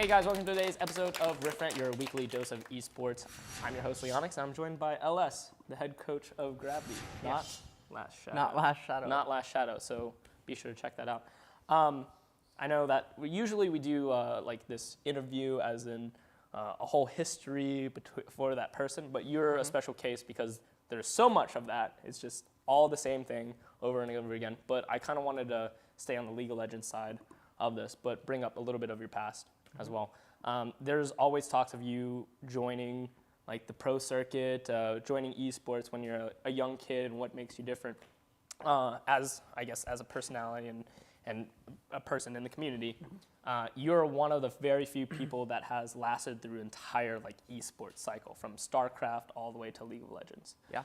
Hey guys, welcome to today's episode of Rant, your weekly dose of esports. I'm your host Leonyx, and I'm joined by LS, the head coach of Gravity. Not Last Shadow. Not Last Shadow. Not Last Shadow, so be sure to check that out. I know that we do like this interview as in a whole history for that person, but you're a special case because there's so much of that. It's just all the same thing over and over again. But I kind of wanted to stay on the League of Legends side of this, but bring up a little bit of your past as well. There's always talks of you joining like the pro circuit, joining esports when you're a young kid, and what makes you different as a personality and a person in the community. You're one of the very few people that has lasted through entire like esports cycle, from Starcraft all the way to League of Legends. Yeah.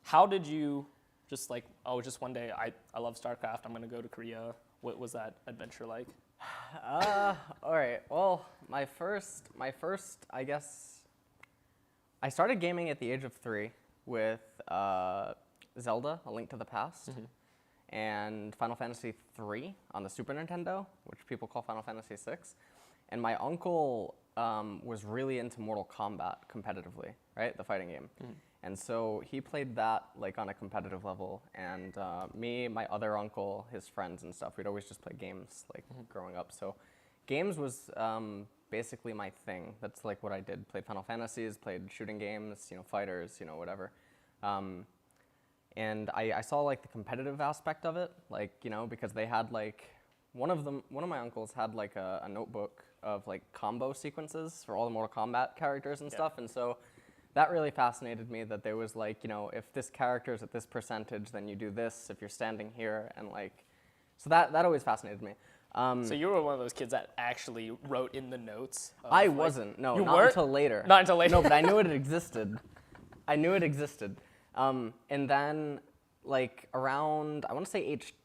How did you just one day I love Starcraft, I'm gonna go to Korea? What was that adventure like? All right. Well, my first, I guess, I started gaming at the age of 3 with Zelda: A Link to the Past, and Final Fantasy 3 on the Super Nintendo, which people call Final Fantasy 6. And my uncle was really into Mortal Kombat competitively, right? The fighting game. And so he played that like on a competitive level, and me, my other uncle, his friends and stuff, we'd always just play games like growing up. So games was basically my thing. That's like what I did. Played Final Fantasies, played shooting games, fighters, whatever. And I saw like the competitive aspect of it, like, because they had like, one of my uncles had like a notebook of like combo sequences for all the Mortal Kombat characters and stuff. And so that really fascinated me, that there was like, if this character is at this percentage, then you do this if you're standing here, and like, so that always fascinated me. So you were one of those kids that actually wrote in the notes? I wasn't, no, you not weren't? until later. Not until later? No, but I knew it existed. And then like around, I want to say age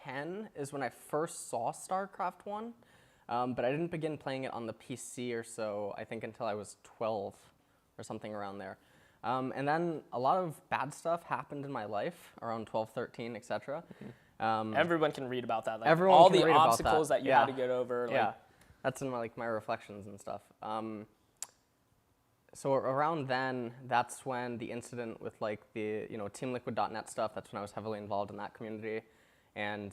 10 is when I first saw StarCraft 1, but I didn't begin playing it on the PC or so, I think, until I was 12. Or something around there. And then a lot of bad stuff happened in my life around 12, 13, etc. Everyone can read about that. Like everyone all can the read about obstacles that you had to get over. Like, yeah, that's in my reflections and stuff. So around then, that's when the incident with like the TeamLiquid.net stuff. That's when I was heavily involved in that community, and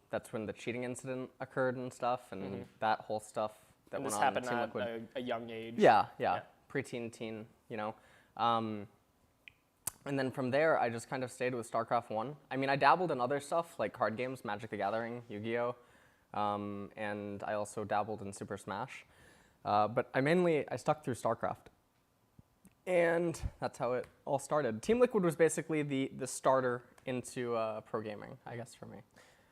that's when the cheating incident occurred and stuff, and that whole stuff that and went this on. Happened in TeamLiquid. at a young age. Yeah. Preteen, teen, and then from there, I just kind of stayed with StarCraft 1. I mean, I dabbled in other stuff, like card games, Magic the Gathering, Yu-Gi-Oh!, and I also dabbled in Super Smash. But I stuck through StarCraft. And that's how it all started. TeamLiquid was basically the starter into pro gaming, I guess, for me.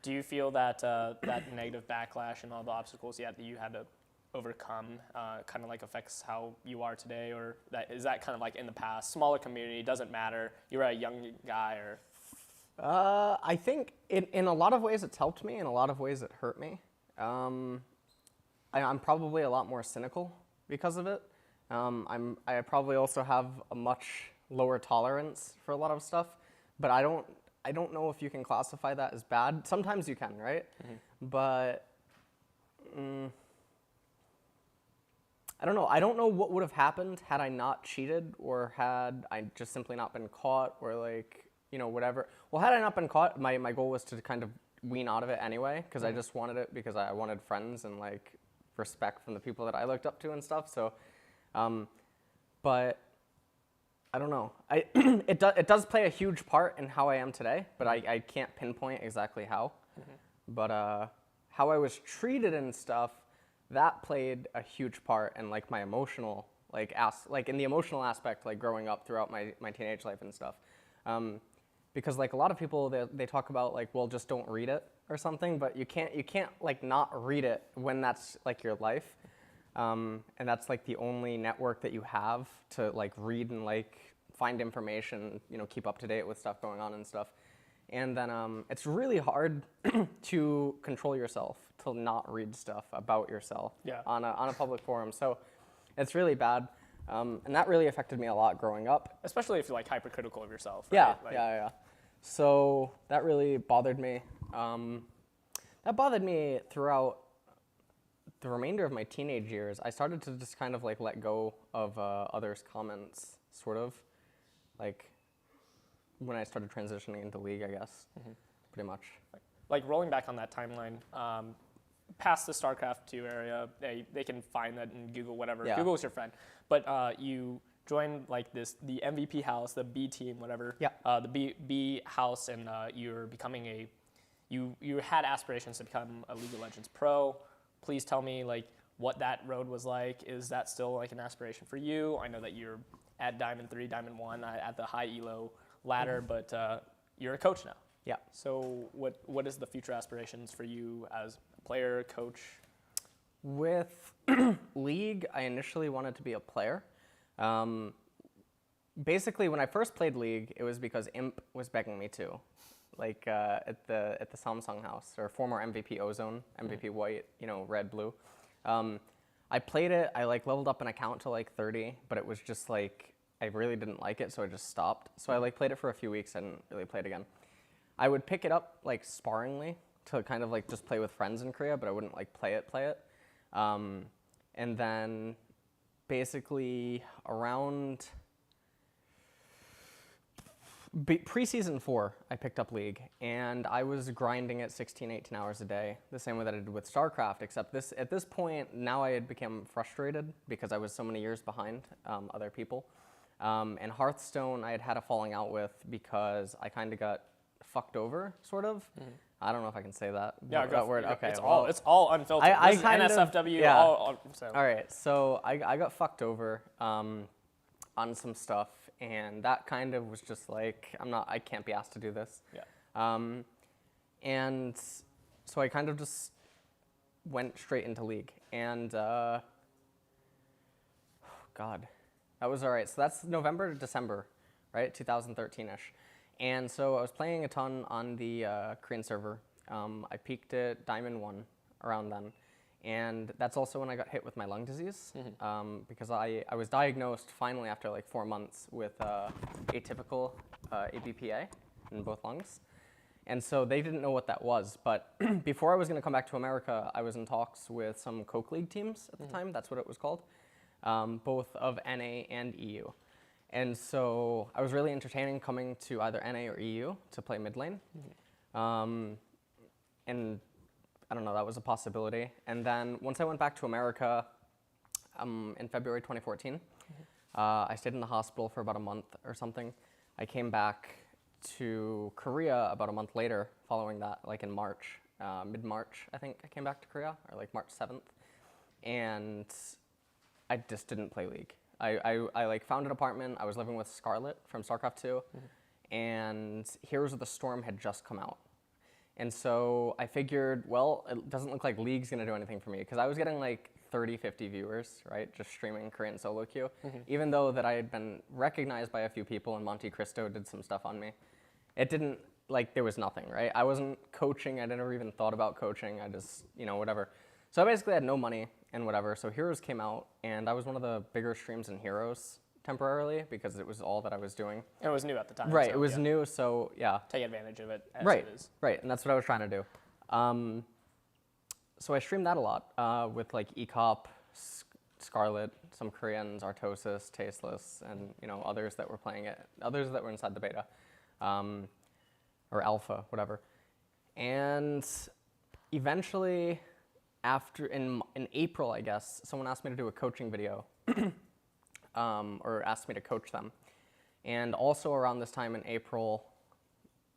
Do you feel that that negative backlash and all the obstacles that you had to overcome kind of like affects how you are today, or is that kind of like in the past, smaller community, doesn't matter, you're a young guy, or? I think in a lot of ways it's helped me, in a lot of ways it hurt me. I'm probably a lot more cynical because of it. I probably also have a much lower tolerance for a lot of stuff, but I don't know if you can classify that as bad. Sometimes you can, right? But I don't know. I don't know what would have happened had I not cheated, or had I just simply not been caught, or like, whatever. Well, had I not been caught, my goal was to kind of wean out of it anyway, because I just wanted it because I wanted friends and like respect from the people that I looked up to and stuff. So, but I don't know. It does play a huge part in how I am today, but I can't pinpoint exactly how. But how I was treated and stuff, that played a huge part in like my emotional, like in the emotional aspect, like growing up throughout my teenage life and stuff. Because like a lot of people, they talk about like, well, just don't read it or something, but you can't like not read it when that's like your life. And that's like the only network that you have to like read and like find information, keep up to date with stuff going on and stuff. And then it's really hard to control yourself, to not read stuff about yourself on a public forum. So it's really bad. And that really affected me a lot growing up. Especially if you're like hypercritical of yourself, right? Yeah, like, yeah. So that really bothered me. That bothered me throughout the remainder of my teenage years, I started to just kind of like let go of others' comments, sort of, like when I started transitioning into League, I guess, pretty much. Like rolling back on that timeline, past the Starcraft 2 area, they can find that in Google, whatever. Yeah. Google's your friend. But you joined like the MVP house, the B team, whatever. Yeah. The B house, and you're becoming you had aspirations to become a League of Legends pro. Please tell me like what that road was like. Is that still like an aspiration for you? I know that you're at Diamond 3, Diamond 1, at the high elo ladder, but you're a coach now. Yeah. So what is the future aspirations for you as a player, coach? With League, I initially wanted to be a player. Basically, when I first played League, it was because Imp was begging me to, like at the Samsung house, or former MVP Ozone, MVP White, red, blue. I played it. I like leveled up an account to like 30, but it was just like I really didn't like it, so I just stopped. So I like played it for a few weeks and didn't really play it again. I would pick it up like sparringly to kind of like just play with friends in Korea, but I wouldn't like play it. And then basically around pre-season 4, I picked up League, and I was grinding it 16, 18 hours a day, the same way that I did with Starcraft, except at this point, now I had become frustrated because I was so many years behind other people. And Hearthstone, I had a falling out with because I kind of got fucked over, sort of. I don't know if I can say that. Yeah, that word. Okay, it's all unfiltered. I This is kind of- NSFW. yeah. All right, so I got fucked over on some stuff, and that kind of was just like, I can't be asked to do this. Yeah. And so I kind of just went straight into League, and God, that was all right. So that's November to December, right? 2013-ish. And so I was playing a ton on the Korean server. I peaked at Diamond 1 around then. And that's also when I got hit with my lung disease, because I was diagnosed finally after like 4 months with atypical ABPA in both lungs. And so they didn't know what that was. But before I was going to come back to America, I was in talks with some Coke League teams at the time. That's what it was called, both of NA and EU. And so I was really entertaining coming to either NA or EU to play mid lane. And I don't know, that was a possibility. And then once I went back to America in February 2014, I stayed in the hospital for about a month or something. I came back to Korea about a month later following that, like in March, mid-March, I think I came back to Korea, or like March 7th. And I just didn't play League. I like found an apartment. I was living with Scarlet from Starcraft 2, and Heroes of the Storm had just come out. And so I figured, well, it doesn't look like League's gonna do anything for me, because I was getting like 30, 50 viewers, right, just streaming Korean solo queue, even though that I had been recognized by a few people, and Monte Cristo did some stuff on me. It didn't, like, there was nothing, right? I wasn't coaching. I never even thought about coaching. I just, whatever. So I basically had no money and whatever. So Heroes came out, and I was one of the bigger streams in Heroes temporarily because it was all that I was doing. It was new at the time. Right, so, it was new, so yeah. Take advantage of it as Right, it is. right, and that's what I was trying to do. So I streamed that a lot with like Ecop, Scarlet, some Koreans, Artosis, Tasteless, and others that were playing it, others that were inside the beta, or alpha, whatever. And eventually, after in April, I guess, someone asked me to do a coaching video, or asked me to coach them. And also around this time in April,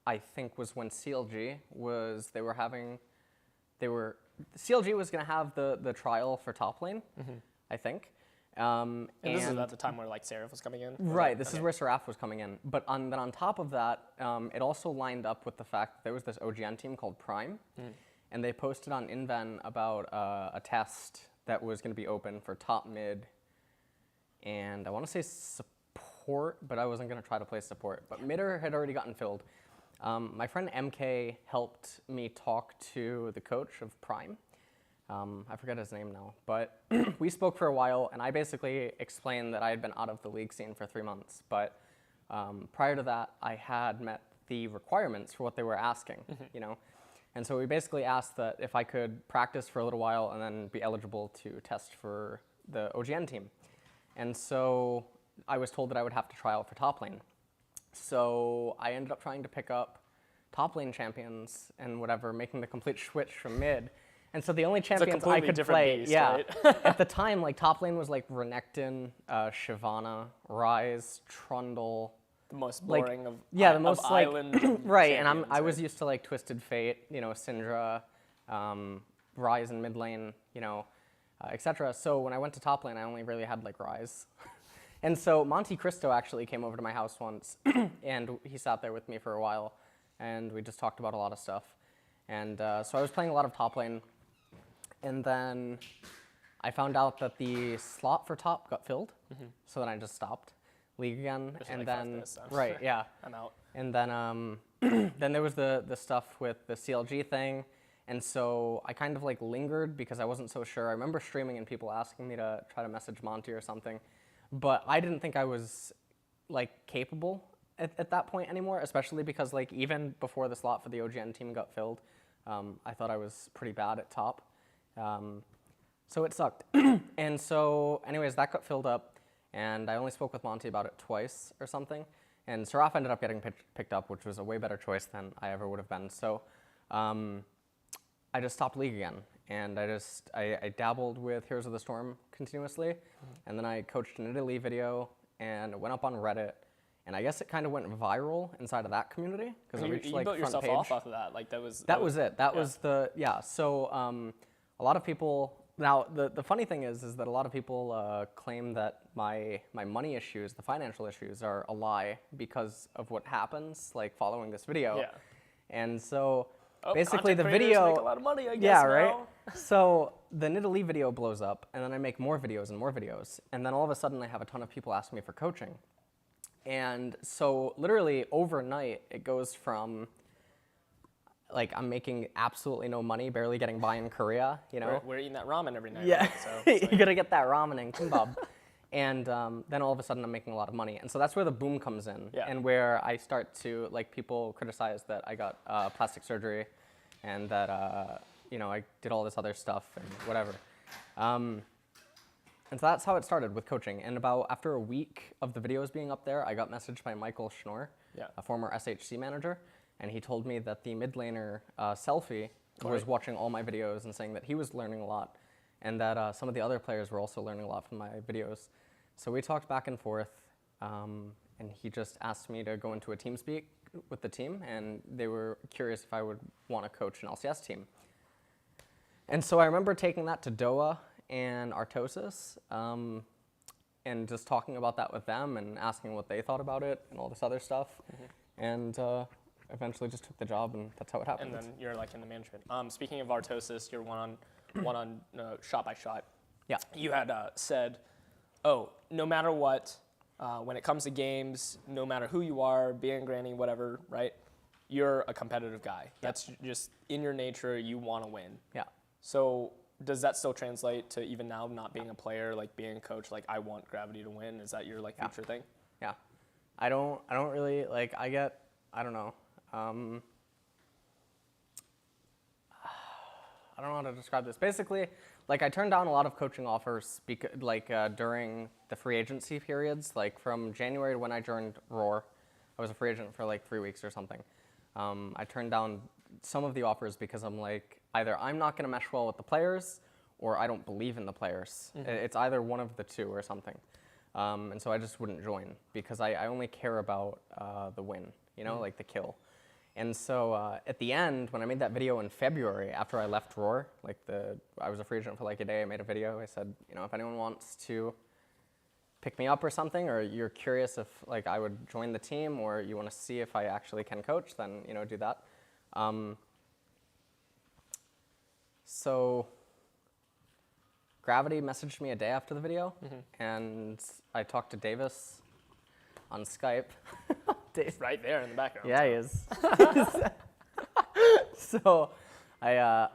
I think was when CLG was, CLG was going to have the trial for top lane, I think. And this is at the time where like Seraph was coming in? Right, this is where Seraph was coming in. But then on top of that, it also lined up with the fact that there was this OGN team called Prime, and they posted on Inven about a test that was going to be open for top mid, and I want to say support, but I wasn't going to try to play support. But midder had already gotten filled. My friend MK helped me talk to the coach of Prime. I forget his name now, but we spoke for a while, and I basically explained that I had been out of the League scene for 3 months. But prior to that, I had met the requirements for what they were asking, And so we basically asked that if I could practice for a little while and then be eligible to test for the OGN team. And so I was told that I would have to try out for top lane. So I ended up trying to pick up top lane champions and whatever, making the complete switch from mid. And so the only champions I could play, beast, yeah, right? at the time, like top lane was like Renekton, Shyvana, Ryze, Trundle. The most Like, boring of yeah, the most like island right. And champions, I was right? used to like Twisted Fate, you know, Syndra, Ryze in mid lane, you know, etc. So when I went to top lane, I only really had like Ryze. And so Monte Cristo actually came over to my house once, and he sat there with me for a while, and we just talked about a lot of stuff. And so I was playing a lot of top lane, and then I found out that the slot for top got filled, so then I just stopped League again, Just and like 5 then minutes then. right, yeah, I'm out. and then then there was the stuff with the CLG thing, and so I kind of like lingered because I wasn't so sure. I remember streaming and people asking me to try to message Monty or something, but I didn't think I was like capable at that point anymore, especially because like even before the slot for the OGN team got filled, I thought I was pretty bad at top. So it sucked. And so anyways, that got filled up, and I only spoke with Monty about it twice or something. And Seraph ended up getting picked up, which was a way better choice than I ever would have been. So I just stopped League again, and I dabbled with Heroes of the Storm continuously, and then I coached an Italy video, and it went up on Reddit, and I guess it kind of went viral inside of that community because it reached You like built front yourself page. off of that. Like that was That was it. That was the, yeah. So a lot of people, now the funny thing is that a lot of people claim that my money issues, the financial issues are a lie because of what happens like following this video. Yeah. And so Oh, basically content the creators video, make a lot of money, I guess, yeah, now. right? So the Nidalee video blows up, and then I make more videos and more videos, and then all of a sudden I have a ton of people asking me for coaching. And so literally overnight, it goes from like I'm making absolutely no money, barely getting by in Korea, you know? We're eating that ramen every night. Yeah, Right? So it's you gotta get that ramen and kimbap. And then all of a sudden I'm making a lot of money. And so that's where the boom comes in, Yeah. and where I start to, like, people criticize that I got plastic surgery and that, you know, I did all this other stuff and whatever. And so that's how it started with coaching. And about after a week of the videos being up there, I got messaged by Michael Schnorr, Yeah. a former SHC manager, and he told me that the mid laner, Selfie, was Right. watching all my videos and saying that he was learning a lot, and that some of the other players were also learning a lot from my videos. So we talked back and forth, and he just asked me to go into a team speak with the team, and they were curious if I would want to coach an LCS team. And so I remember taking that to Doa and Artosis, and just talking about that with them and asking what they thought about it and all this other stuff. And eventually just took the job, and that's how it happened. And then you're like in the management. Speaking of Artosis, you're one on shot by shot. Yeah. You had said, oh, no matter what, when it comes to games, no matter who you are, being granny, whatever, right? You're a competitive guy. That's just in your nature. You want to win. Yeah. So does that still translate to even now not being a player, like being a coach? Like I want Gravity to win. Is that your like future thing? Yeah. I don't really, like, I don't know. I don't know how to describe this. Basically, like, I turned down a lot of coaching offers during the free agency periods. Like, from January when I joined Roar, I was a free agent for like 3 weeks or something. I turned down some of the offers because I'm like, either I'm not going to mesh well with the players, or I don't believe in the players. It's either one of the two or something. And so I just wouldn't join because I only care about the win, you know, like the kill. And so at the end, when I made that video in February after I left Roar, I was a free agent for like a day, I made a video. I said, you know, if anyone wants to pick me up or something, or you're curious if like I would join the team, or you want to see if I actually can coach, then, you know, do that. So Gravity messaged me a day after the video, and I talked to Davis on Skype. It's right there in the background. Yeah, he is. So yeah,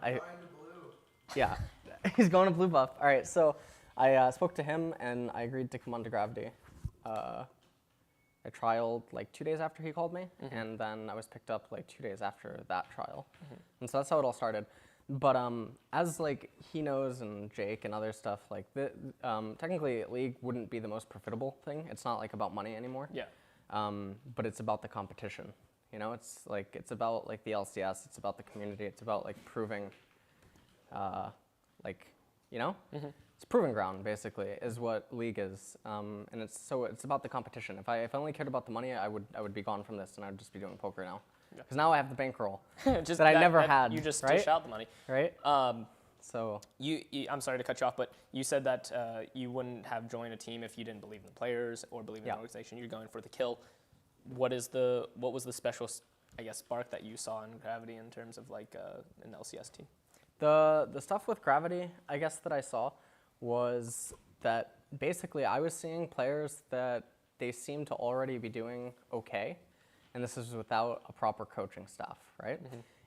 he's going to blue buff. All right, so I spoke to him, and I agreed to come on to Gravity. I I trialed like 2 days after he called me, and then I was picked up like 2 days after that trial. And so that's how it all started. But as like he knows and Jake and other stuff, like technically League wouldn't be the most profitable thing. It's not like about money anymore. Yeah. But it's about the competition. You know, it's about like the LCS. It's about the community. It's about like proving, like, you know, it's proving ground basically is what League is. And it's about the competition. If I only cared about the money, I would be gone from this and I would just be doing poker now. Because now I have the bankroll that I never had. You just right? dish out the money. Right. So I'm sorry to cut you off, but you said that you wouldn't have joined a team if you didn't believe in the players or believe in the organization. You're going for the kill. What was the special, I guess, spark that you saw in Gravity in terms of like an LCS team? The stuff with Gravity, I guess, that I saw was that basically I was seeing players that they seemed to already be doing okay, and this is without a proper coaching staff, right?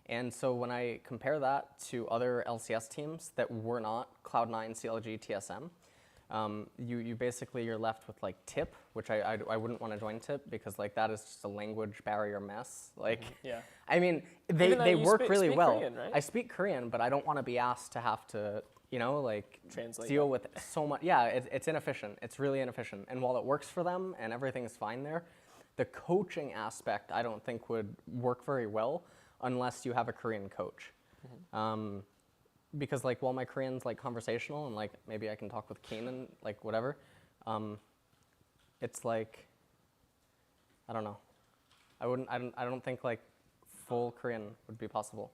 And so when I compare that to other LCS teams that were not Cloud9, CLG, TSM, you basically, you're left with like TIP, which I wouldn't want to join TIP because like that is just a language barrier mess. Like, I mean, they work really well. Korean, right? I speak Korean, but I don't want to be asked to have to, you know, like translate deal with so much. Yeah, it's inefficient. It's really inefficient. And while it works for them and everything's fine there, the coaching aspect I don't think would work very well unless you have a Korean coach. Because like while my Korean's like conversational and like maybe I can talk with Keen and like whatever, it's like I don't know. I don't think like full Korean would be possible.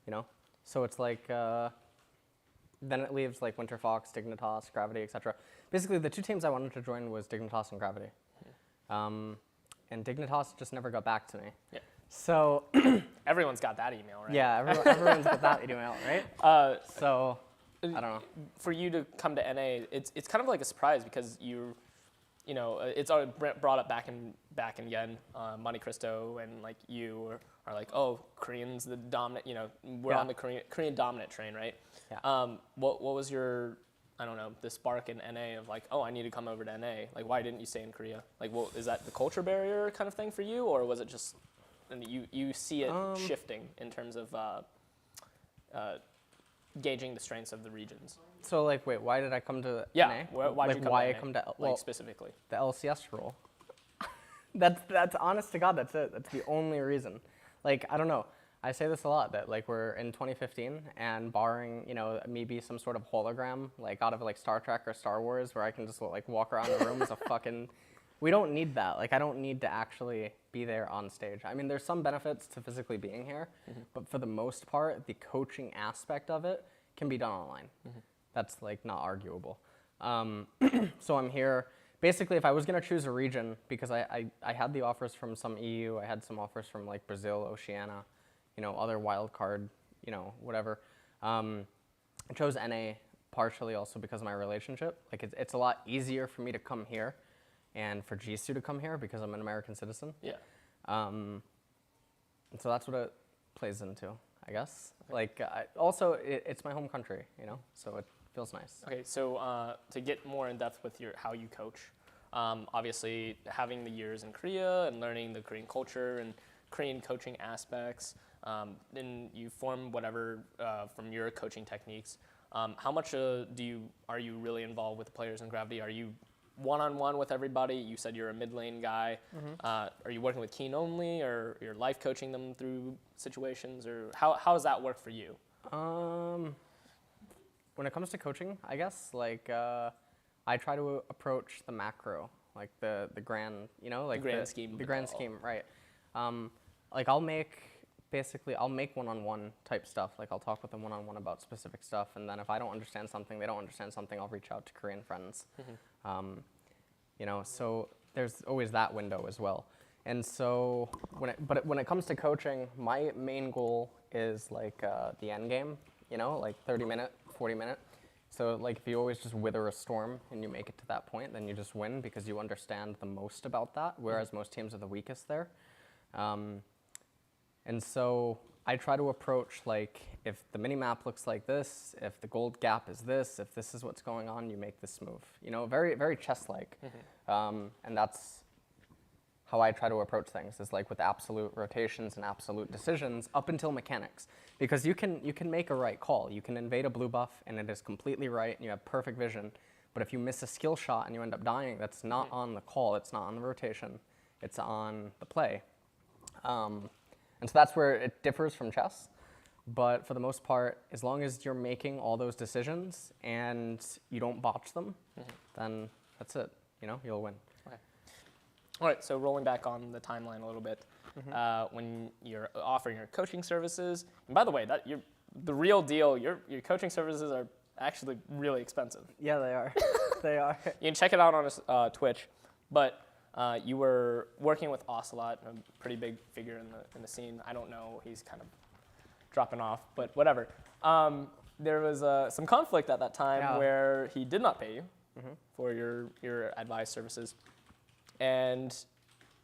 You know? So it's like then it leaves like Winter Fox, Dignitas, Gravity, etc. Basically the two teams I wanted to join was Dignitas and Gravity. And Dignitas just never got back to me. Yeah. So everyone's got that email, right? yeah, everyone's got that email, right? So I don't know. For you to come to NA, it's kind of like a surprise because you know, it's already brought up back and again. Monte Cristo and like you are like, oh, Korean's the dominant. You know, we're on the Korean dominant train, right? Yeah. What was your, I don't know, the spark in NA of like, oh, I need to come over to NA. Like, why didn't you stay in Korea? Like, well, is that the culture barrier kind of thing for you, or was it just and you see it shifting in terms of gauging the strengths of the regions? So like, wait, why did I come to NA? Why'd like, you come why to I NA? come to Like specifically the LCS role? that's honest to God. That's it. That's the only reason. Like I don't know. I say this a lot that like we're in 2015 and barring, you know, maybe some sort of hologram like out of like Star Trek or Star Wars where I can just like walk around the room as a fucking. We don't need that. Like I don't need to actually be there on stage. I mean, there's some benefits to physically being here, but for the most part, the coaching aspect of it can be done online. That's like not arguable. So I'm here. Basically, if I was gonna choose a region, because I had the offers from some EU, I had some offers from like Brazil, Oceania, you know, other wild card, you know, whatever. I chose NA partially also because of my relationship. Like it's a lot easier for me to come here and for Jisoo to come here because I'm an American citizen. Yeah. And so that's what it plays into, I guess. Like also it's my home country, you know, so it feels nice. Okay, so to get more in depth with how you coach, obviously having the years in Korea and learning the Korean culture and Korean coaching aspects, then you form whatever from your coaching techniques. How much are you really involved with the players in Gravity? Are you one-on-one with everybody? You said you're a mid lane guy. Are you working with Keen only, or you're life coaching them through situations, or how does that work for you? When it comes to coaching, I guess like I try to approach the macro, like the grand, you know, like the grand scheme. The grand scheme, right? Like I'll make one-on-one type stuff. Like I'll talk with them one-on-one about specific stuff, and then if I don't understand something, they don't understand something, I'll reach out to Korean friends. You know, so there's always that window as well. And so when it comes to coaching, my main goal is like the end game. You know, like 30-minute, 40-minute. So like if you always just wither a storm and you make it to that point, then you just win because you understand the most about that, whereas most teams are the weakest there. And so I try to approach like if the mini-map looks like this, if the gold gap is this, if this is what's going on, you make this move. You know, very, very chess-like. And that's how I try to approach things is like with absolute rotations and absolute decisions up until mechanics. Because you can make a right call. You can invade a blue buff and it is completely right and you have perfect vision. But if you miss a skill shot and you end up dying, that's not on the call, it's not on the rotation, it's on the play. And so that's where it differs from chess. But for the most part, as long as you're making all those decisions and you don't botch them, then that's it. You know, you'll win. Okay. All right, so rolling back on the timeline a little bit, when you're offering your coaching services, and by the way, the real deal, your coaching services are actually really expensive. Yeah, they are. They are. You can check it out on Twitch, but you were working with Ocelot, a pretty big figure in the scene. I don't know, he's kind of dropping off, but whatever. There was some conflict at that time where he did not pay you for your advice services. And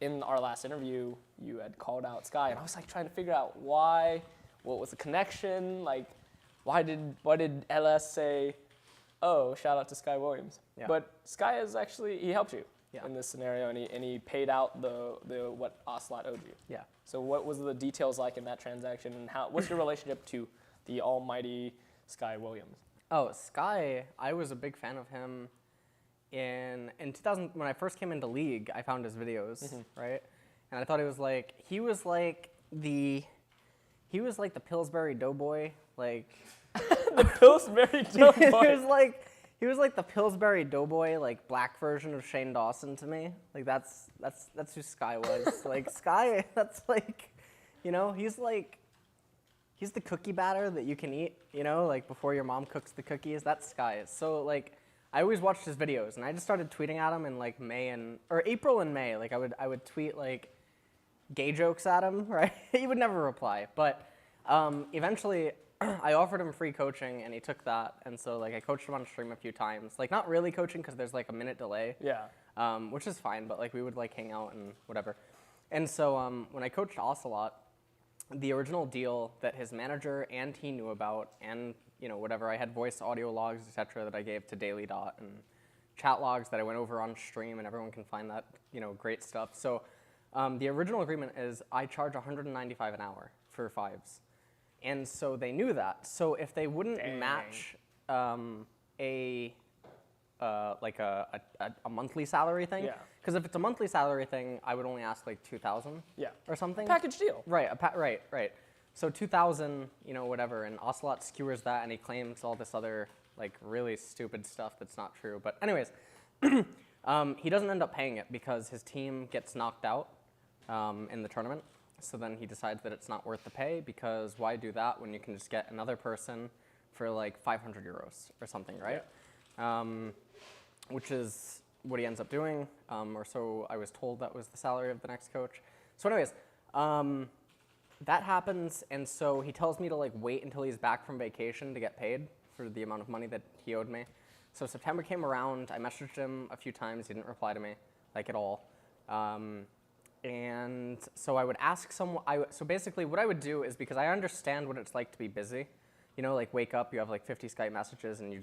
in our last interview, you had called out Sky, and I was like trying to figure out why, what was the connection, like why did LS say, oh, shout out to Sky Williams. Yeah. But Sky is actually, he helped you in this scenario, and he paid out the what Ocelot owed you. Yeah. So what was the details like in that transaction, and what's your relationship to the almighty Sky Williams? Oh, Sky, I was a big fan of him in 2000, when I first came into League. I found his videos, right? And I thought he was like the Pillsbury Doughboy, like the Pillsbury Doughboy. He was like the Pillsbury Doughboy, like black version of Shane Dawson to me. Like that's who Sky was. Like Sky, that's like, you know, he's the cookie batter that you can eat, you know, like before your mom cooks the cookies. That's Sky. So like, I always watched his videos, and I just started tweeting at him in like April and May. Like I would tweet like gay jokes at him, right? He would never reply, but eventually I offered him free coaching, and he took that. And so like I coached him on stream a few times, like not really coaching because there's like a minute delay, which is fine, but like we would like hang out and whatever. And so when I coached Ocelot, the original deal that his manager and he knew about, and you know, whatever, I had voice audio logs, etc., that I gave to Daily Dot, and chat logs that I went over on stream, and everyone can find that, you know, great stuff. So the original agreement is I charge $195 an hour for fives. And so they knew that. So if they wouldn't match a monthly salary thing, because if it's a monthly salary thing, I would only ask like $2,000 or something. Package deal. Right, right. So 2,000, you know, whatever, and Ocelot skewers that, and he claims all this other, like, really stupid stuff that's not true. But anyways, he doesn't end up paying it because his team gets knocked out in the tournament. So then he decides that it's not worth the pay, because why do that when you can just get another person for, like, 500 euros or something, right? Yeah. Which is what he ends up doing, or so I was told that was the salary of the next coach. So anyways, that happens, and so he tells me to like wait until he's back from vacation to get paid for the amount of money that he owed me. So September came around, I messaged him a few times, he didn't reply to me, like at all. And so I would ask someone, so basically what I would do is, because I understand what it's like to be busy, you know, like wake up, you have like 50 Skype messages, and you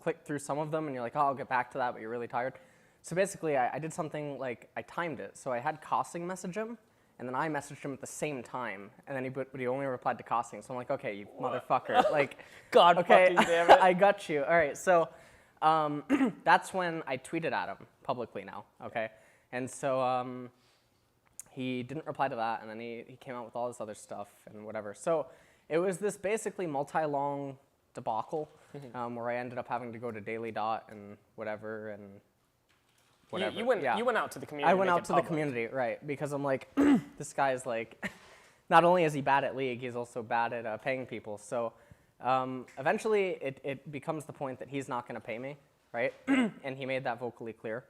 click through some of them, and you're like, oh, I'll get back to that, but you're really tired. So basically I did something like, I timed it. So I had Costing message him, and then I messaged him at the same time, and then he only replied to Costing. So I'm like, okay, you motherfucker. Like, God okay, fucking damn it. I got you. All right, so that's when I tweeted at him publicly now, okay? And so he didn't reply to that, and then he came out with all this other stuff and whatever. So it was this basically multi-long debacle where I ended up having to go to Daily Dot and whatever, and whatever. You went out to the community. I went out to the community, right, because I'm like, this guy's like, not only is he bad at League, he's also bad at paying people. So eventually it becomes the point that he's not going to pay me, right? And he made that vocally clear.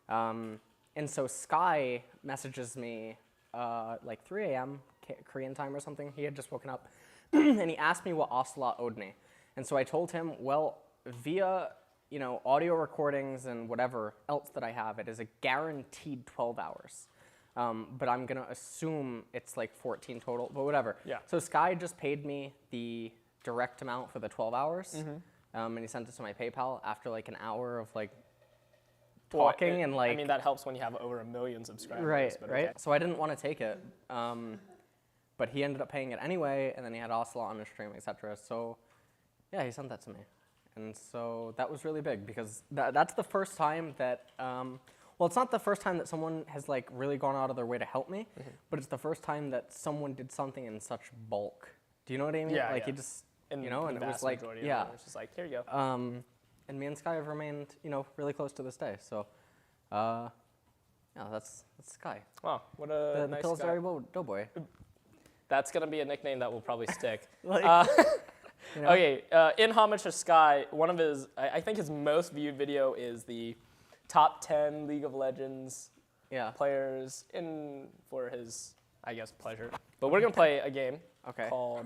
And so Sky messages me like 3 a.m. Korean time or something. He had just woken up, and he asked me what Ocelot owed me. And so I told him, well, via audio recordings and whatever else that I have, it is a guaranteed 12 hours. But I'm going to assume it's like 14 total, but whatever. Yeah. So Sky just paid me the direct amount for the 12 hours, and he sent it to my PayPal after like an hour of like talking and like. I mean, that helps when you have over 1 million subscribers. Right, but right. okay. So I didn't want to take it, but he ended up paying it anyway, and then he had Ocelot on his stream, etc. So, yeah, he sent that to me, and so that was really big because that's the first time that. Well, it's not the first time that someone has like really gone out of their way to help me, but it's the first time that someone did something in such bulk. Do you know what I mean? Yeah, Like yeah. he just, And you know, and it was like, yeah. It's just like, here you go. And me and Sky have remained, you know, really close to this day. So, yeah, that's Sky. Wow, what a The nice Pillsbury guy. Doughboy. That's gonna be a nickname that will probably stick. Like, you know? Okay, in homage to Sky, one of his, I think his most viewed video is the top 10 League of Legends Yeah. players for his, I guess, pleasure. But we're gonna play a game Okay. called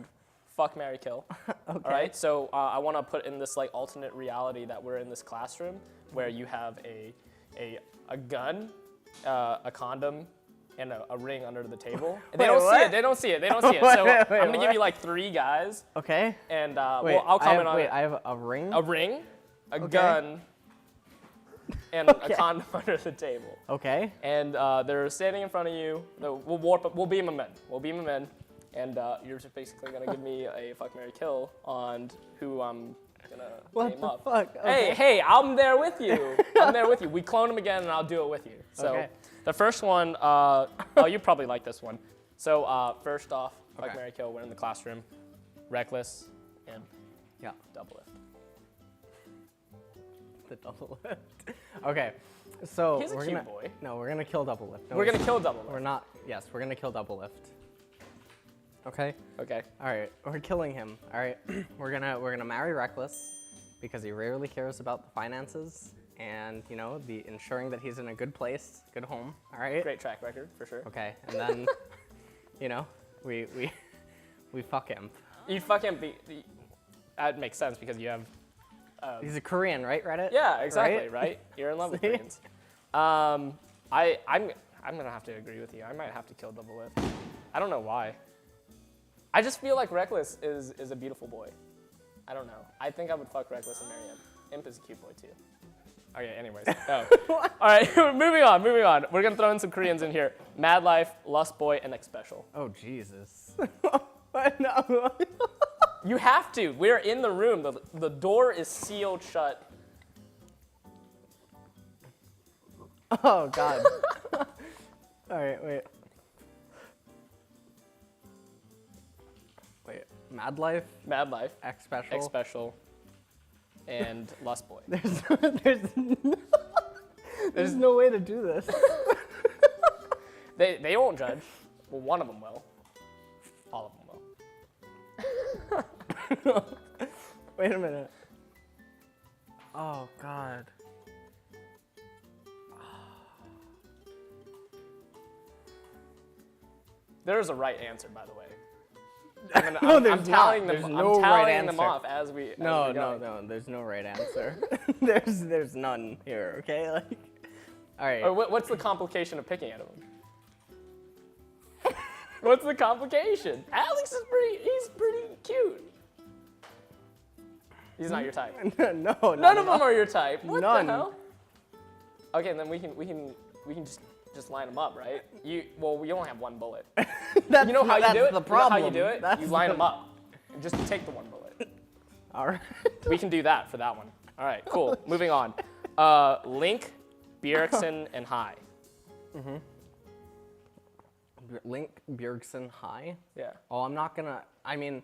Fuck, Marry, Kill. Okay. All right, so I want to put in this like alternate reality that we're in this classroom where you have a gun, a condom, and a ring under the table. And they Wait, don't see what? it. They don't see it. They don't see it. So Wait, I'm gonna give what? you like 3 guys, Okay. and Wait, well, I'll comment on wait, it. I have a ring. A ring, a Okay. gun, and Okay. a condom under the table. Okay. And they're standing in front of you. We'll beam them in. We'll beam them in. And you're just basically going to give me a fuck, marry, kill on who I'm going to What name the up. fuck? Okay. Hey, I'm there with you. I'm there with you. We clone them again, and I'll do it with you. So Okay. the first one, you probably like this one. So first off, fuck, Okay. marry, kill. We're in the classroom. Reckless and Yeah. double lift. The double lift. Okay. So He's a we're cute gonna. boy. No, we're gonna kill double lift. No, We're going to kill double lift. We're not. Yes, we're gonna kill double lift. Okay. Okay. All right. We're killing him. All right. we're gonna marry Reckless because he rarely cares about the finances and you know the ensuring that he's in a good place, good home. All right. Great track record, for sure. Okay. And then, you know, we fuck him. You fucking that makes sense because you have. He's a Korean, right? Reddit. Yeah, exactly. Right? Right? You're in love with See? Koreans. I'm gonna have to agree with you. I might have to kill double lift. I don't know why. I just feel like Reckless is a beautiful boy. I don't know. I think I would fuck Reckless and marry him. Imp is a cute boy too. Okay. Anyways. Oh. All right. Moving on. We're gonna throw in some Koreans in here. Mad Life, Lust Boy, and X Special. Oh Jesus. No. You have to. We're in the room. The door is sealed shut. Oh God. All right, wait. Mad Life, Mad Life, X Special. X Special, and Lust Boy. There's no way to do this. They won't judge. Well, one of them will. All of them will. Wait a minute. Oh God. There's a right answer, by the way. No, I'm there's tallying not. them. There's I'm no right tallying them answer. off as we. No, there's no right answer. there's none here. Okay, like. All right. Or what's the complication of picking out of them? What's the complication? Alex is he's pretty cute. He's not your type. No. None of them are your type. What None. the hell? Okay, then we can just line them up, right? We only have one bullet. You know how you do it? The problem. You know how you do it? That's You line them up. And just take the one bullet. All right. We can do that for that one. All right, cool. Moving on. Link, Bjergsen, and High. Link Bjergsen High. Yeah. Oh, I'm not gonna. I mean,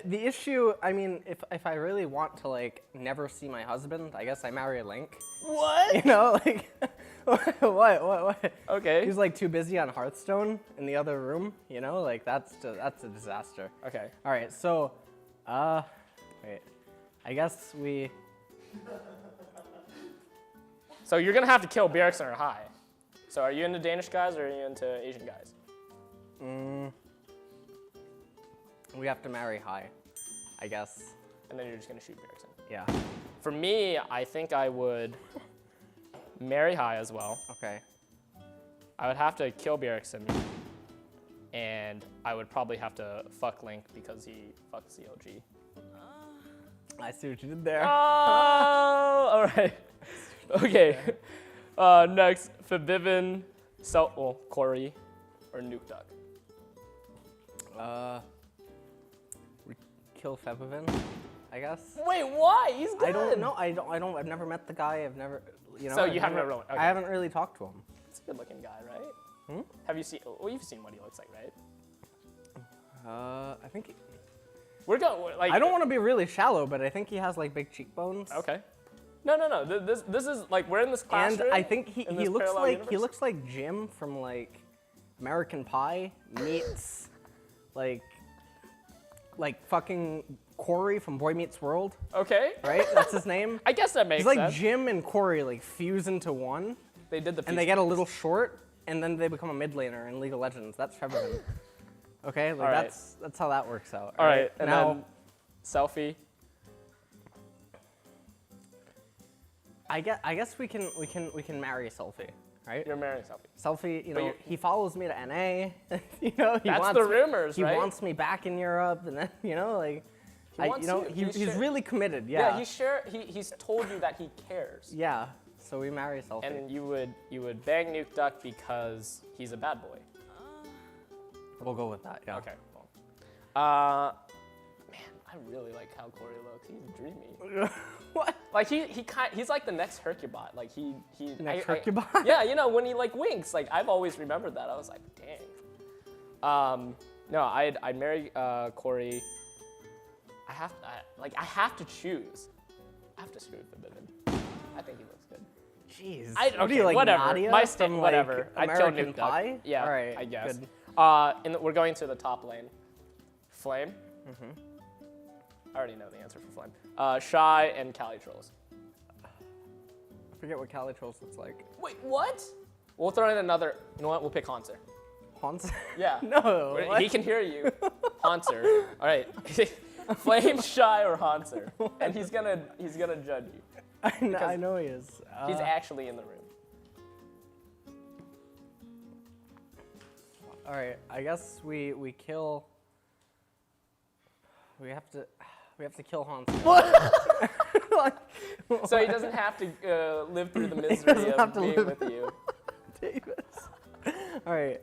the issue. I mean, if I really want to like never see my husband, I guess I marry a Link. What? You know, like what? Okay. He's like too busy on Hearthstone in the other room. You know, like that's a disaster. Okay. All right, so, wait. I guess we. So you're gonna have to kill Bjergsen or High. So are you into Danish guys or are you into Asian guys? We have to marry High, I guess. And then you're just gonna shoot Bjergsen. Yeah. For me, I think I would marry High as well. Okay. I would have to kill Bjergsen. And I would probably have to fuck Link because he fucks the OG. I see what you did there. Oh, all right. Okay. Next, Fabivin, Corey, or Nuke Duck. We kill Febivin, I guess. Wait, why? He's good. I don't know. I don't. I've never met the guy. I've never. So you haven't really. Okay. I haven't really talked to him. He's a good-looking guy, right? Hmm? Have you seen? Well, you've seen what he looks like, right? I think. We're going like. I don't want to be really shallow, but I think he has like big cheekbones. Okay. No. This is like we're in this classroom. And I think he looks like universe. Jim from like American Pie meets like fucking Corey from Boy Meets World. Okay. Right? That's his name. I guess that makes He's like sense. Jim and Corey like fuse into one. They did the. And they get a little short, and then they become a mid laner in League of Legends. That's Trevor. Okay, like All right. that's how that works out. All right, and now then selfie. I guess we can marry Selfie, right? You're marrying selfie. Selfie, you But know, you're- he follows me to NA. You know, he That's wants the rumors, he right? wants me back in Europe, and then you know, like, wants you. he's He's really committed. Yeah, Yeah. he's told you that he cares. Yeah. So we marry Selfie. And you would bang Nuke Duck because he's a bad boy. We'll go with that. Yeah. Okay. Well. Man, I really like how Corey looks. He's dreamy. What? Like he's like the next Hercubot. Like he Next Hercubot? Yeah, you know when he like winks. Like I've always remembered that. I was like, dang. No, I'd marry Corey. I have to choose. I have to screw with Forbidden. I think he looks good. Jeez. Okay, What do you like, whatever. Nadia My from, whatever. Like, I'd kill American Nuke Duck. Pie? Yeah, All right. I guess. Good. And we're going to the top lane. Flame. Mm-hmm. I already know the answer for Flame. Shy and Cali Trolls. I forget what Cali Trolls looks like. Wait, what? We'll throw in another. You know what? We'll pick Haunter. Haunts? Yeah. No. He What? can hear you. Haunter. All right. Flame, Shy, or Haunter, and he's gonna judge you. I know he is. He's actually in the room. All right. I guess we kill. We have to kill Hans. What? So he doesn't have to live through the misery doesn't have of to being live- with you. Davis. All right.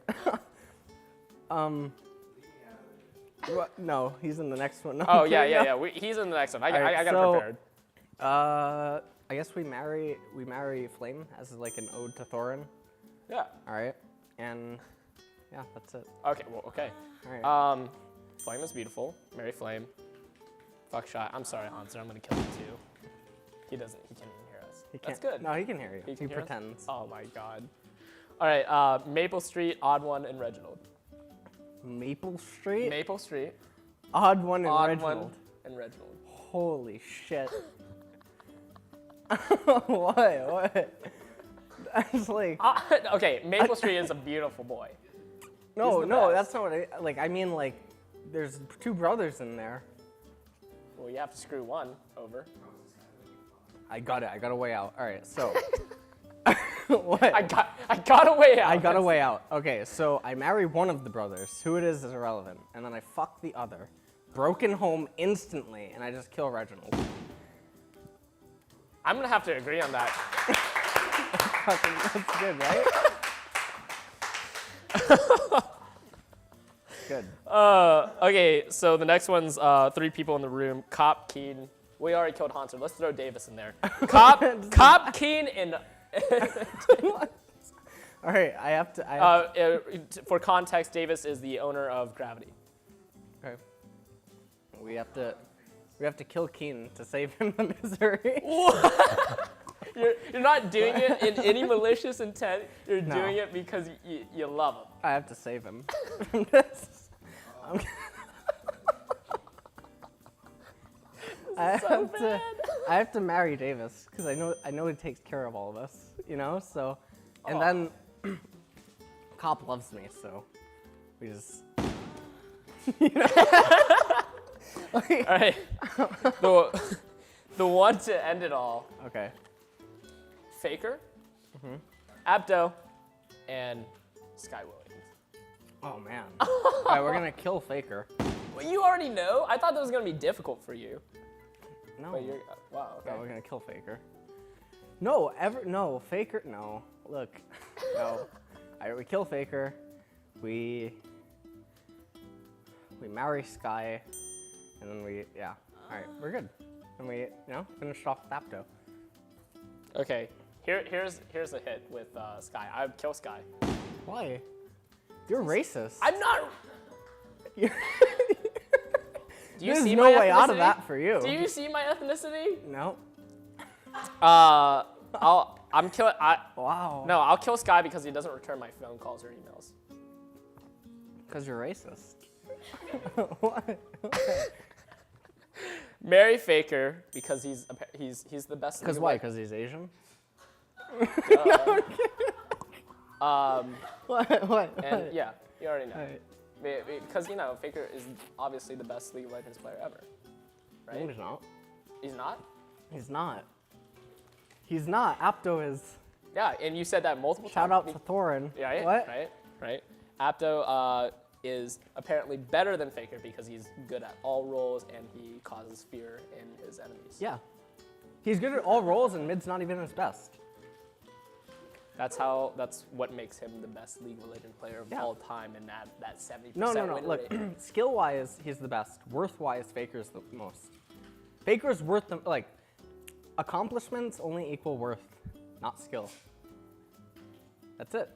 What? No, he's in the next one. No, Oh I'm yeah, kidding. yeah. He's in the next one. I All right, got it so- prepared. I guess we marry Flame as like an ode to Thorin. Yeah. All right. And yeah, that's it. Okay. Well. Okay. All right. Flame is beautiful. Marry Flame. Fuck Shy. I'm sorry, Haunter. I'm gonna kill him too. He can't even hear us. He That's can't- good. No, he can hear you. He He can hear us? pretends. Oh my god. All right. Maple Street, Odd One, and Reginald. Maple Street. Maple Street, Odd One and Odd Reginald. One, and Reginald. Holy shit. What? That's like. Okay, Maple Street is a beautiful boy. No, the no, best. that's not what I like. I mean, like, there's two brothers in there. Well, you have to screw one over. I got it. I got a way out. All right, so. What? I got a way out. I got a way out. Okay, so I marry one of the brothers. Who it is irrelevant. And then I fuck the other. Broken home instantly, and I just kill Reginald. I'm gonna have to agree on that. Fucking, that's good, right? Good. Okay, so the next one's 3 people in the room. Cop, Keen. We already killed Haunter. Let's throw Davis in there. Cop, Keen, and All right, I have to. for context, Davis is the owner of Gravity. Okay. We have to kill Keen to save him the misery. You're not doing it in any malicious intent. You're No. doing it because you love him. I have to save him from this. I have to marry Davis because I know he takes care of all of us, you know. So, and then Cop loves me, so we just. All right. The one to end it all. Okay. Faker, Abdo, and Sky Williams. Oh man. All right, we're gonna kill Faker. Well, you already know. I thought that was gonna be difficult for you. No. But you're wow. Okay. No, we're gonna kill Faker. No, Faker, no. Look, no. We kill Faker. We marry Sky, and then yeah. All right, we're good. And we, finished off with Apto. Okay, here's a hit with Sky. I would kill Sky. Why? You're racist. I'm not. Do you There's see no my way ethnicity? out of that for you. Do you see my ethnicity? No. I'm killing. Wow. No, I'll kill Sky because he doesn't return my phone calls or emails. Because you're racist. What? Marry Faker because he's the best. Because why? Because he's Asian? What? And yeah, you already know. Right. Because Faker is obviously the best League of Legends player ever, right? No, he's not. He's not. He's not. He's not. Apto is. Yeah, and you said that multiple times. Shout out to Thorin. Yeah, right, What? right. Apto is apparently better than Faker because he's good at all roles and he causes fear in his enemies. Yeah. He's good at all roles and mid's not even his best. That's what makes him the best League of Legends player of all time, and that 70% No. win Look, rate. skill-wise, he's the best. Worth-wise, Faker's the most. Faker's worth the accomplishments only equal worth, not skill. That's it.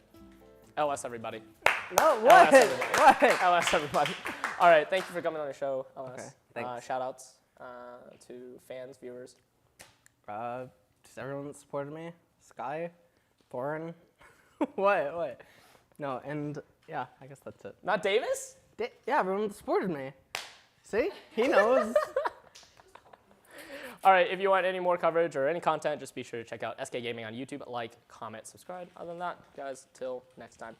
LS everybody. No, what? LS everybody. What? LS everybody. All right, thank you for coming on the show, LS. Okay, thanks. Shout outs to fans, viewers. Just everyone that supported me. Sky, Thorin. What? No, and yeah, I guess that's it. Not Davis? Yeah, everyone that supported me. See? He knows. All right, if you want any more coverage or any content, just be sure to check out SK Gaming on YouTube. Like, comment, subscribe. Other than that, guys, till next time.